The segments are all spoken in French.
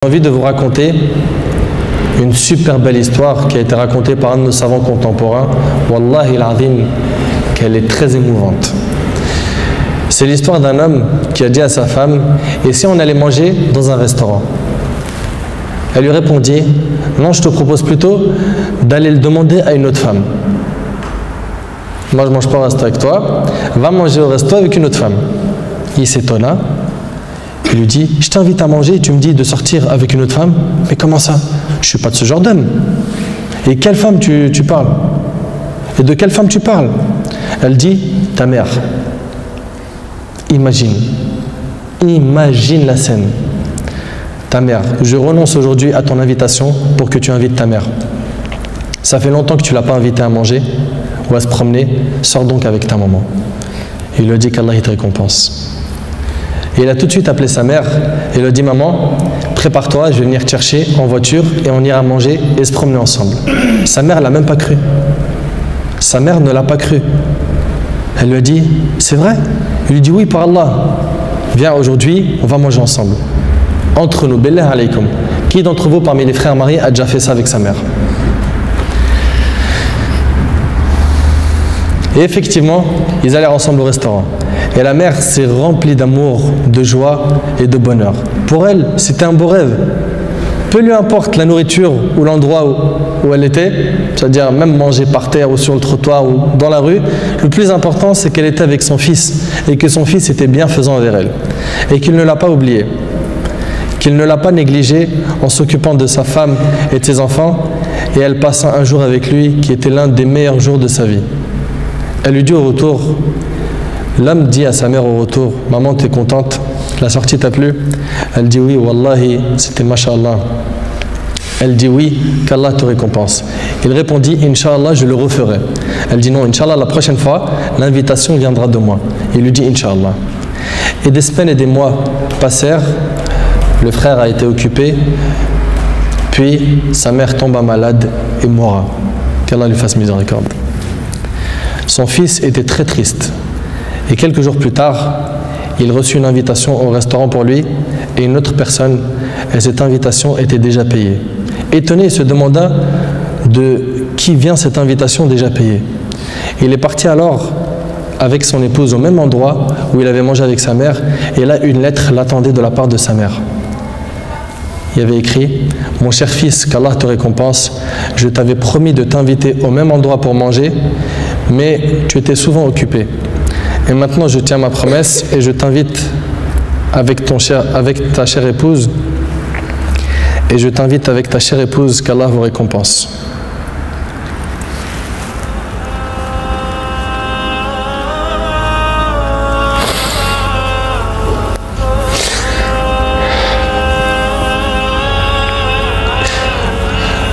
J'ai envie de vous raconter une super belle histoire qui a été racontée par un de nos savants contemporains. Wallahi al-azim, qu'elle est très émouvante. C'est l'histoire d'un homme qui a dit à sa femme: et si on allait manger dans un restaurant? Elle lui répondit: non, je te propose plutôt d'aller le demander à une autre femme. Moi je mange pas au resto avec toi, va manger au resto avec une autre femme. Il s'étonna. Il lui dit: je t'invite à manger et tu me dis de sortir avec une autre femme? Mais comment ça? Je suis pas de ce genre d'homme. Et quelle femme tu parles? Et de quelle femme tu parles? Elle dit: ta mère. Imagine la scène. Ta mère: je renonce aujourd'hui à ton invitation pour que tu invites ta mère. Ça fait longtemps que tu l'as pas invitée à manger ou à se promener, sors donc avec ta maman. Il lui dit qu'Allah te récompense. Et il a tout de suite appelé sa mère et il lui a dit: maman, prépare-toi, je vais venir te chercher en voiture et on ira manger et se promener ensemble. Sa mère l'a même pas cru. Sa mère ne l'a pas cru. Elle lui a dit: c'est vrai? Il lui dit: oui, par Allah. Viens, aujourd'hui, on va manger ensemble. Entre nous, billah alaykum. Qui d'entre vous parmi les frères mariés a déjà fait ça avec sa mère? Et effectivement, ils allèrent ensemble au restaurant. Et la mère s'est remplie d'amour, de joie et de bonheur. Pour elle, c'était un beau rêve. Peu lui importe la nourriture ou l'endroit où elle était, c'est-à-dire même manger par terre ou sur le trottoir ou dans la rue, le plus important c'est qu'elle était avec son fils et que son fils était bienfaisant envers elle. Et qu'il ne l'a pas oublié, qu'il ne l'a pas négligé en s'occupant de sa femme et de ses enfants, et elle passa un jour avec lui qui était l'un des meilleurs jours de sa vie. Elle lui dit au retour, l'homme dit à sa mère au retour: maman, t'es contente? La sortie t'a plu? Elle dit: oui, wallahi, c'était mashallah. Elle dit: oui, qu'Allah te récompense. Il répondit: Inch'Allah, je le referai. Elle dit: non, Inch'Allah, la prochaine fois, l'invitation viendra de moi. Il lui dit: Inch'Allah. Et des semaines et des mois passèrent, le frère a été occupé, puis sa mère tomba malade et mourra. Qu'Allah lui fasse miséricorde. Son fils était très triste. Et quelques jours plus tard, il reçut une invitation au restaurant pour lui et une autre personne, et cette invitation était déjà payée. Étonné, il se demanda de qui vient cette invitation déjà payée. Il est parti alors avec son épouse au même endroit où il avait mangé avec sa mère, et là une lettre l'attendait de la part de sa mère. Il y avait écrit: mon cher fils, qu'Allah te récompense, je t'avais promis de t'inviter au même endroit pour manger, mais tu étais souvent occupé. Et maintenant je tiens ma promesse et je t'invite avec ta chère épouse, et je t'invite avec ta chère épouse, qu'Allah vous récompense.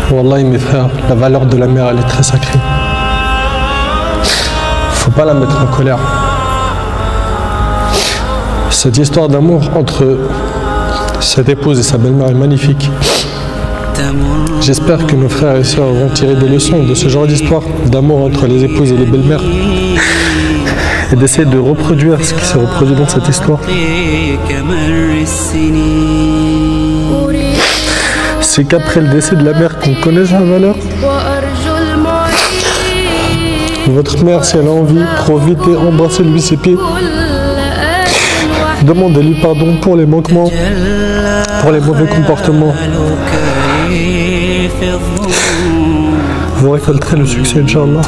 Wallahi mes frères, la valeur de la mère elle est très sacrée. Faut pas la mettre en colère. Cette histoire d'amour entre cette épouse et sa belle-mère est magnifique. J'espère que nos frères et sœurs vont tirer des leçons de ce genre d'histoire d'amour entre les épouses et les belles-mères et d'essayer de reproduire ce qui s'est reproduit dans cette histoire. C'est qu'après le décès de la mère qu'on connaît sa valeur. Votre mère, si elle a envie, profitez, embrassez-lui ses pieds. Demandez-lui pardon pour les manquements, pour les mauvais comportements. Vous récolterez le succès, Inch'Allah.